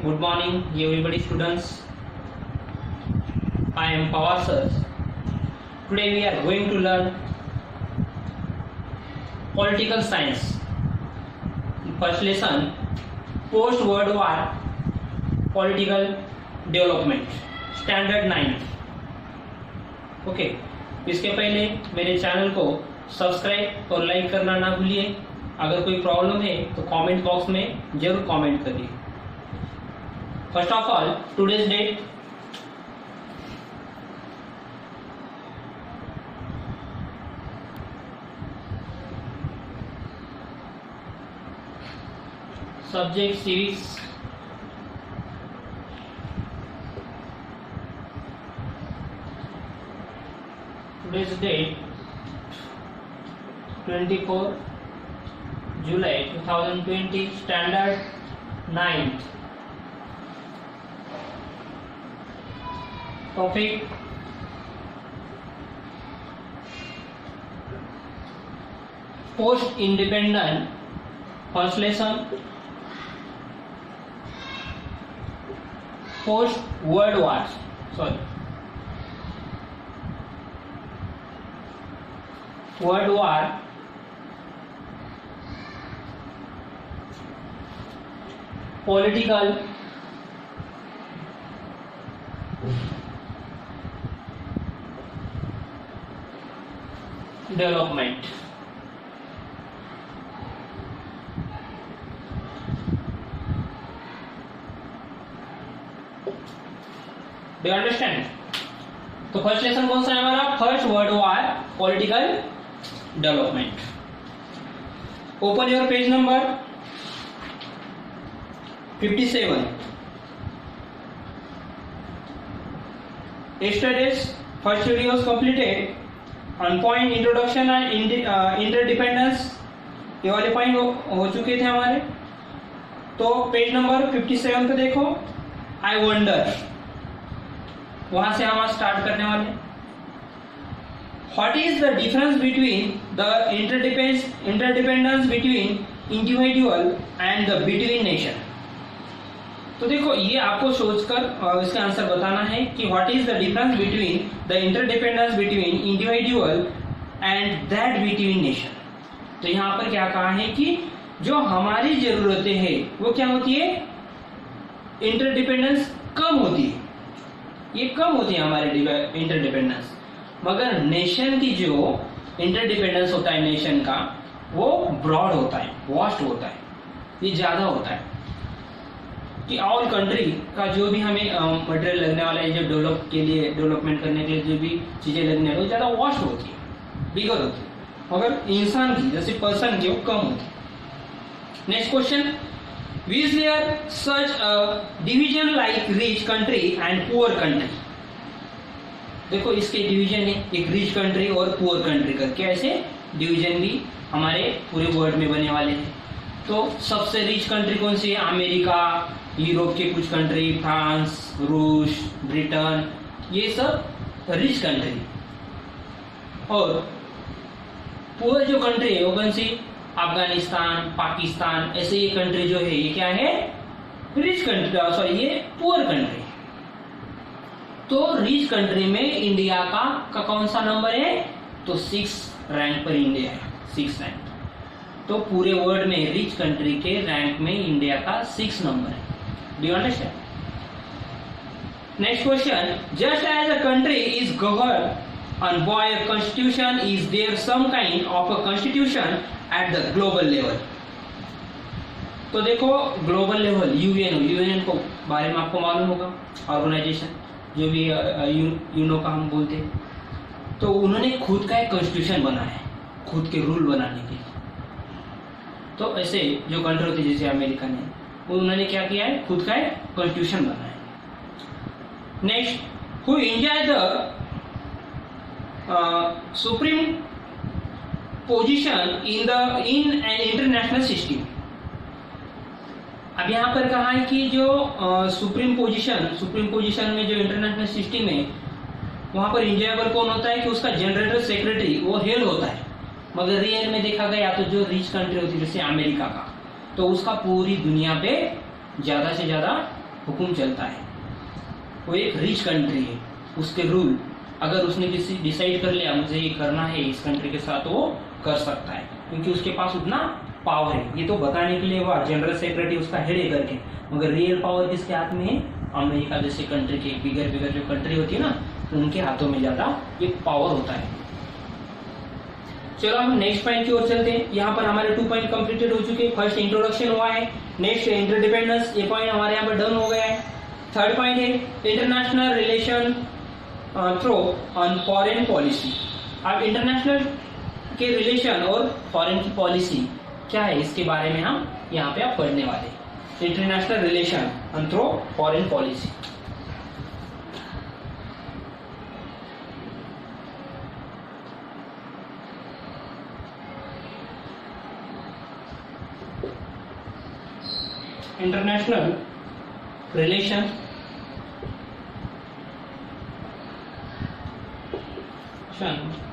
Good morning, everybody, students. I am Pawar sir. Today we are going to learn political science. First lesson, post-World War political development, standard 9. Okay, इसके पहले मेरे channel को subscribe और like करना ना भूलिए. अगर कोई प्रॉब्लम है तो कमेंट बॉक्स में जरूर कमेंट करिए. First of all, today's date, subject series, today's date 24 July 2020, standard 9th. Topic post independent. First lesson, post world wars, World War political development. Do you understand? तो first lesson कौन सा है हमारा? First world war political development. Open your page number 57. Yesterday's first video was completed on point introduction and interdependence. ये वाले point हो चुके थे हमारे. तो पेज नंबर 57 पे देखो, आई वंडर, वहां से हम स्टार्ट करने वाले. What is the difference between the interdependence between individual and the between nation? तो देखो, ये आपको सोचकर इसका आंसर बताना है कि what is the difference between the interdependence between individual and that between nation. तो यहाँ पर क्या कहा है कि जो हमारी जरूरतें हैं वो क्या होती है? इंटरडिपेंडेंस कम होती है, ये कम होती है हमारे इंटरडिपेंडेंस. मगर नेशन की जो इंटरडिपेंडेंस होता है नेशन का, वो ब्रॉड होता है, वास्ट होता है, ये ज्यादा होता है कि ऑल कंट्री का जो भी हमें मटेरियल लगने वाला है, जो डेवलपमेंट करने के लिए जो भी चीजें लगने वाली, वो ज्यादा वास्ट होती है, बिगर होती है. मगर इंसान की जैसे पर्सन की वो कम होती है. Next question, Is there such a division like rich country and poor country? देखो, इसके डिवीजन है, एक रिच कंट्री और पुअर कंट्री का. क्या ऐसे डिवीजन भी हमारे पूरे वर्ल्ड में बने वाले हैं. तो सबसे रिच कंट्री कौन सी है? अमेरिका, यूरोप के कुछ कंट्री, फ्रांस, रूस, ब्रिटेन, ये सब रिच कंट्री. और पुअर जो कंट्री है वो कौन सी? अफगानिस्तान, पाकिस्तान, ऐसे ये कंट्री जो है ये क्या है? रिच कंट्री, सॉरी, ये पुअर कंट्री. तो रिच कंट्री में इंडिया का कौन सा नंबर है? तो 6 रैंक पर इंडिया है, 6 रैंक. तो पूरे वर्ल्ड में रिच कंट्री के रैंक में इंडिया का 6 नंबर है. Do you understand? Next question, just as a country is govern on by a constitution, is there some kind of a constitution at the global level? तो देखो, global level UN को बारे में आपको मालूम होगा, ऑर्गेनाइजेशन जो भी यूनो का हम बोलते हैं. तो उन्होंने खुद का एक कॉन्स्टिट्यूशन बनाया है, खुद के रूल बनाने के लिए. तो ऐसे जो कंट्री होती है जैसे अमेरिका ने, उन्होंने क्या किया है? खुद का एक कॉन्स्टिट्यूशन बनाया है. Next, who enjoy the supreme position in an international system. अब यहाँ पर कहा है कि जो सुप्रीम पोजीशन में जो इंटरनेशनल सिस्टम है, वहां पर इंजॉयबल कौन होता है? कि उसका जनरल सेक्रेटरी वो हेड होता है. मगर रियल में देखा गया तो जो रिच कंट्री होती है जैसे अमेरिका का, तो उसका पूरी दुनिया पे ज्यादा से ज्यादा हुक्म चलता है। वो एक रिच कंट्री है, उसके रूल अगर उसने किसी डिसाइड कर लिया मुझे ये करना है इस कंट्री के साथ, वो कर सकता है क्योंकि उसके पास उतना पावर है। ये तो बताने के लिए वो जनरल सेक्रेटरी उसका हेड है करके, मगर रियल पावर किसके हाथ में है? अमेरिका जैसे कंट्री के बिगर जो कंट्री होती है ना, उनके हाथों में ज्यादा ये पावर होता है। चलो हम नेक्स्ट पॉइंट की ओर चलते हैं। यहाँ पर हमारे 2 पॉइंट कंप्लीटेड हो चुके हैं। फर्स्ट इंट्रोडक्शन हुआ है, नेक्स्ट इंटरडिपेंडेंस, ये पॉइंट हमारे यहाँ पर डन हो गया है। थर्ड पॉइंट है international relation through on foreign policy. अब इंटरनेशनल के रिलेशन और फॉरेन की पॉलिसी क्या है इसके बारे में हम यहाँ पे आप पढ़ने वाले हैं। International relation on through foreign policy. International relation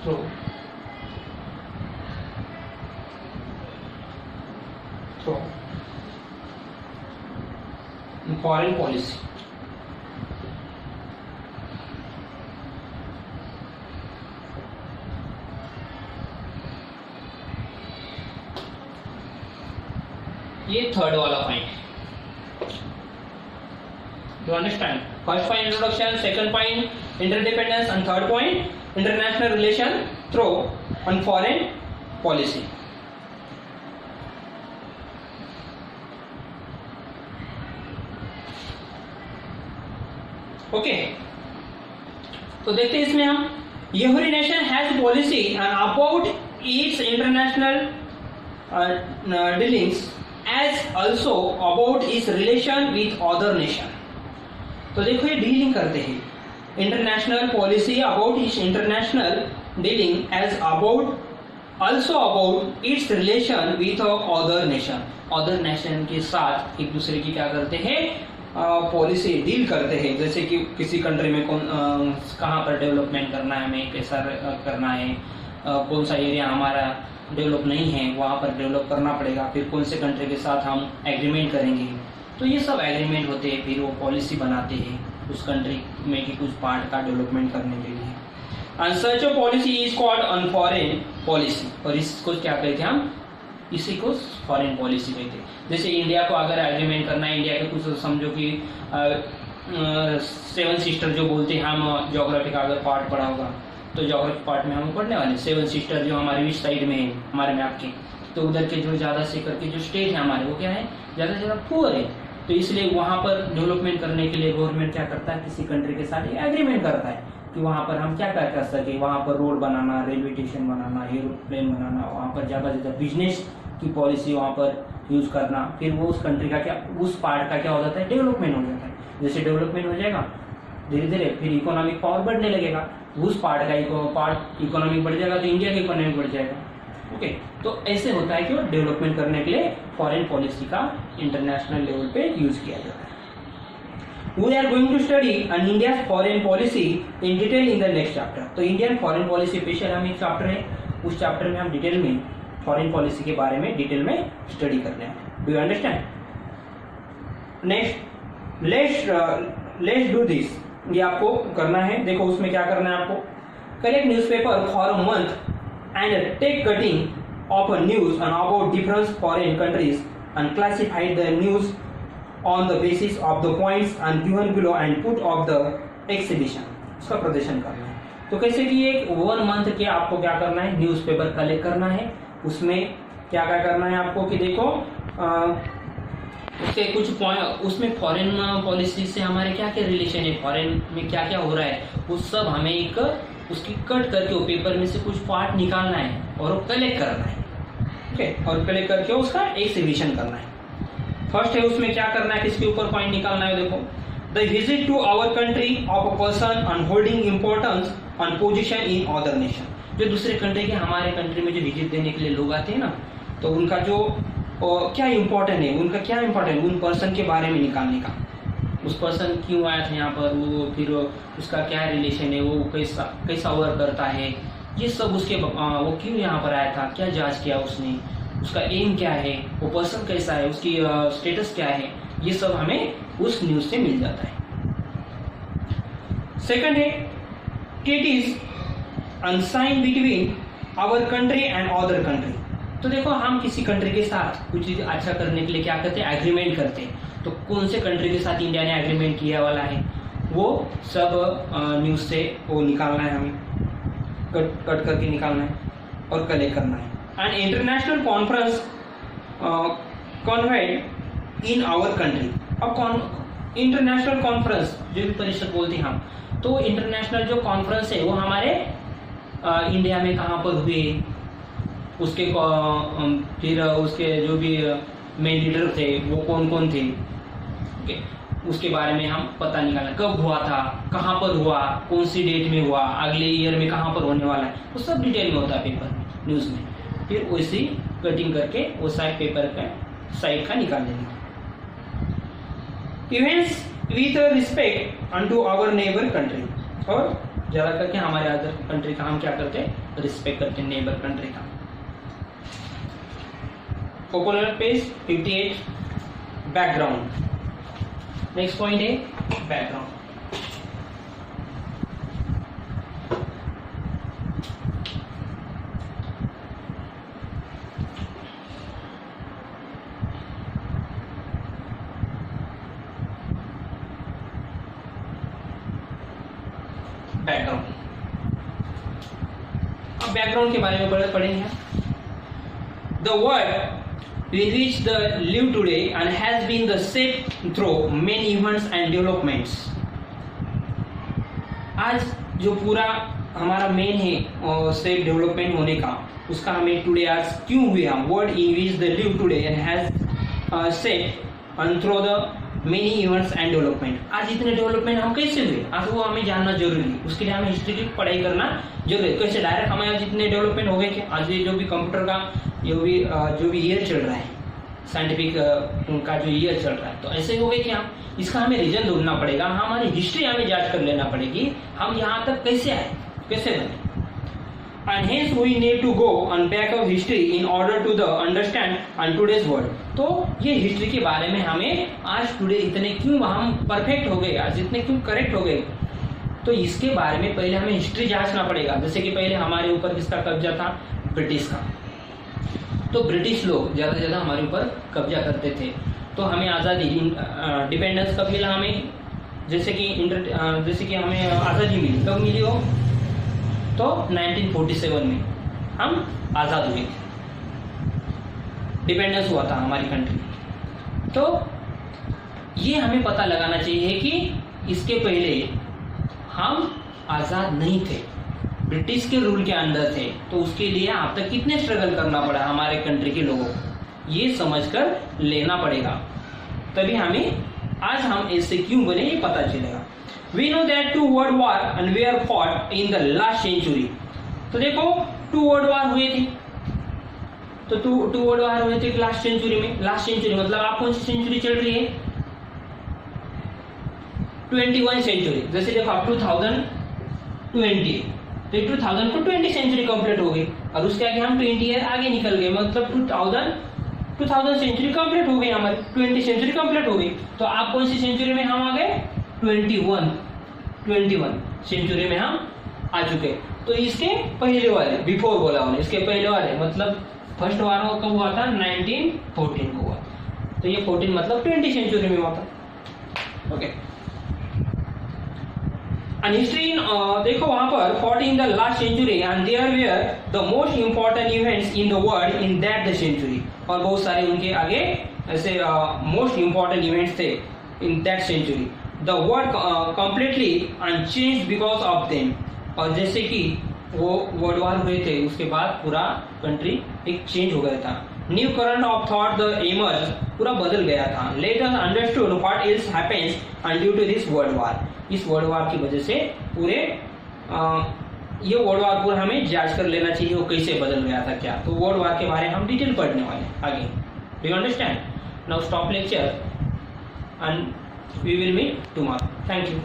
through foreign policy. ये थर्ड वाला पॉइंट है। You understand? First point introduction, second point interdependence, and third point international relation through on foreign policy. Okay तो देखते हैं इसमें हम, every nation has policy about its international dealings as also about its relation with other nation. तो देखो ये dealing करते हैं, international policy about its international dealing as about also about its relation with other nation. Other nation के साथ एक दूसरे की क्या करते हैं, पॉलिसी डील करते हैं। जैसे कि किसी कंट्री में कहाँ पर डेवलपमेंट करना है, हमें कैसा करना है, कौन सा एरिया हमारा डेवलप नहीं है वहाँ पर डेवलप करना पड़ेगा, फिर कौन से कंट्री के साथ हम एग्रीमेंट करेंगे। तो ये सब एग्रीमेंट होते हैं, फिर वो पॉलिसी बनाते हैं उस कंट्री में कि कुछ पार्ट का डेवलपमेंट करने के लिए। And such a policy is called on foreign policy. और इसको क्या कहते हैं हम, इसी को फॉरेन पॉलिसी कहते हैं। जैसे इंडिया को अगर एग्रीमेंट करना है, इंडिया के कुछ समझो कि 7 सिस्टर जो बोलते हैं, हम ज्योग्राफी का अगर पार्ट पढ़ा होगा तो ज्योग्राफी पार्ट में हम पढ़ने वाले 7 सिस्टर जो हमारे इस साइड में है हमारे मैप के, तो उधर के जो ज्यादा से करके जो स्टेट है हमारे वो क्या है, ज्यादा से ज्यादा पुअर है। तो इसलिए वहां पर डेवलपमेंट करने के लिए गवर्नमेंट क्या करता है, किसी कंट्री के साथ एग्रीमेंट करता है कि वहां पर हम क्या कर सके, वहां पर रोड बनाना, रेलवे स्टेशन बनाना, एरोप्लेन बनाना, वहां पर ज्यादा से ज्यादा बिजनेस की पॉलिसी वहां पर यूज करना। फिर वो उस कंट्री का क्या, उस पार्ट का क्या हो जाता है, डेवलपमेंट हो जाता है। जैसे डेवलपमेंट हो जाएगा धीरे धीरे, फिर इकोनॉमिक पावर बढ़ने लगेगा, उस पार्ट का पार्ट इकोनॉमिक बढ़ जाएगा तो इंडिया का इकोनॉमिक बढ़ जाएगा। ओके तो ऐसे होता है कि वो डेवलपमेंट करने के लिए फॉरेन पॉलिसी का इंटरनेशनल लेवल पे यूज किया जाता है। We are going to study on India's foreign policy in detail in the next chapter. तो इंडियन फॉरेन पॉलिसी स्पेशल हम एक चैप्टर है, उस चैप्टर में हम डिटेल में फॉरेन पॉलिसी के बारे में डिटेल में स्टडी करने हैं। Do you understand? Next let's do this. ये आपको करना है, देखो उसमें क्या करना है आपको, collect newspaper for a month and take cutting of a news on about different foreign countries and classified the news on the basis of the points and given below and put of the exhibition। उसका प्रदर्शन करना है। तो कैसे कि एक 1 month के आपको क्या करना है, न्यूज़पेपर कलेक्ट करना है। उसमें क्या क्या करना है आपको कि देखो उसके कुछ पॉइंट, उसमें फॉरेन पॉलिसी से हमारे क्या क्या रिलेशन है, फॉरेन में क्या क्या हो रहा है, वो सब हमें एक उसकी कट करके वो पेपर में से कुछ पार्ट निकालना है और वो कलेक्ट करना है। ओके और कलेक्ट करके उसका एग्जीबिशन करना है। फर्स्ट है उसमें क्या करना है, किसके ऊपर पॉइंट निकालना है, देखो the visit to our country of a person on holding importance on position in other nation. जो दूसरे कंट्री के हमारे कंट्री में जो विजिट देने के लिए लोग आते हैं ना, तो उनका जो क्या इम्पोर्टेंट है, उनका क्या इम्पोर्टेंट, उन पर्सन के बारे में निकालने का, उस पर्सन क्यों आया था यहाँ पर, वो फिर उसका क्या रिलेशन है, वो कैसा वर्क करता है, ये सब उसके वो क्यों यहाँ पर आया था, क्या जांच किया उसने, उसका एम क्या है, वो पर्सन कैसा है, उसकी स्टेटस क्या है, ये सब हमें उस न्यूज से मिल जाता है। सेकंड है treaties unsigned between our country and other country। तो देखो हम किसी कंट्री के साथ कुछ चीज अच्छा करने के लिए क्या करते हैं, एग्रीमेंट करते हैं। तो कौन से कंट्री के साथ इंडिया ने एग्रीमेंट किया वाला है, वो सब न्यूज से वो निकालना है, हमें कट करके निकालना है और कलेक्ट करना है। And international conference convened in our country. अब इंटरनेशनल कॉन्फ्रेंस जो भी परिषद बोलते हैं हम, तो इंटरनेशनल जो कॉन्फ्रेंस है वो हमारे इंडिया में कहाँ पर हुए, उसके फिर उसके जो भी मेन लीडर थे वो कौन कौन थे, उसके बारे में हम पता निकालना, कब हुआ था, कहाँ पर हुआ, कौन सी डेट में हुआ, अगले ईयर में कहाँ पर होने वाला है, वो सब डिटेल में होता है पेपर में, न्यूज में। फिर वैसी कटिंग करके वो साइड पेपर का साइड का निकाल देंगे। Events with respect unto our neighbour country, और ज्यादा करके हमारे अदर कंट्री का हम क्या करते हैं, रिस्पेक्ट करते हैं नेबर कंट्री का। Popular page 58 background. Next point है बैकग्राउंड। बैकग्राउंड, अब बैकग्राउंड के बारे में पढ़ेंगे। The world in which the live today and has been the shaped through many events and developments। आज जो पूरा हमारा मेन है शेप डेवलपमेंट होने का, उसका हमें टुडे आज क्यों हुए हम, world in which the live today and has shaped and through the many events and development. आज इतने डेवलपमेंट हम कैसे हुए, आज वो हमें जानना जरूरी है, उसके लिए हमें हिस्ट्री की पढ़ाई करना जरूरी है। कैसे डायरेक्ट हमें आज इतने डेवलपमेंट हो गए कि आज ये जो भी कंप्यूटर का जो भी ईयर चल रहा है, साइंटिफिक का जो ईयर चल रहा है, तो ऐसे हो गए कि हम इसका हमें रीजन ढूंढना पड़ेगा, हमारी हिस्ट्री हमें जांच कर लेना पड़ेगी, हम यहाँ तक कैसे आए, कैसे बने। And hence we need to go on back of history in order to the understand on today's world। तो ये हिस्ट्री के बारे में हमें आज टुडे इतने क्यों हम परफेक्ट हो गए, आज इतने क्यों करेक्ट हो गए, तो इसके बारे में पहले हमें हिस्ट्री जांचना पड़ेगा। जैसे कि पहले हमारे ऊपर किसका कब्जा था, ब्रिटिश का। तो ब्रिटिश लोग ज्यादा से ज्यादा हमारे ऊपर कब्जा करते थे, तो हमें आज़ादी डिपेंडेंस कब मिला हमें, जैसे कि हमें आज़ादी मिली, कब मिली हो, तो 1947 में हम आज़ाद हुए थे, डिपेंडेंस हुआ था हमारी कंट्री। तो ये हमें पता लगाना चाहिए कि इसके पहले हम आज़ाद नहीं थे, ब्रिटिश के रूल के अंदर थे, तो उसके लिए आप तक कितने स्ट्रगल करना पड़ा हमारे कंट्री के लोगों को, ये समझकर लेना पड़ेगा, तभी हमें आज हम ऐसे क्यों बने ये पता चलेगा। We know that 2 world war and were fought in the last century। तो देखो 2 वर्ल्ड वार हुए थे, तो 2 वर्ल्ड वार हुए थे लास्ट सेंचुरी में। लास्ट सेंचुरी मतलब आप कौन सी सेंचुरी चल रही है, 21 सेंचुरी। जैसे देखो आप 2020, तो 2000 को 20 सेंचुरी कंप्लीट हो गई, और उसके आगे हम 20 ईयर आगे निकल गए, मतलब 2000 सेंचुरी कंप्लीट हो गई, हमारी 20 सेंचुरी कंप्लीट हो गई। तो आप कौन सी सेंचुरी में हम आ गए, 21 सेंचुरी में हम आ चुके। तो इसके पहले वाले बिफोर बोला उन्हें, इसके पहले वाले मतलब फर्स्ट वार कब हुआ था, 1914 को हुआ। तो ये 14 मतलब 20 सेंचुरी में हुआ था। ओके, एंड हिस्ट्री देखो वहां पर 40 in the last century and there were the most important events in the world in that the century. और बहुत सारे उनके आगे ऐसे मोस्ट इंपॉर्टेंट इवेंट्स थे in that century. The world completely unchanged because of them। और जैसे कि वो वर्ल्ड वार हुए थे, उसके बाद पूरा कंट्री एक चेंज हो गया था, new current of thought the emerge, पूरा बदल गया था। Let us understood what else happens and due to this world war. इस वर्ल्ड वार की वजह से पूरे ये वर्ल्ड वार पूरा हमें जांच कर लेना चाहिए वो कैसे बदल गया था क्या। तो वर्ल्ड वार के बारे में हम डिटेल पढ़ने वाले आगे। Do you understand? Now stop lecture and we will meet tomorrow। Thank you।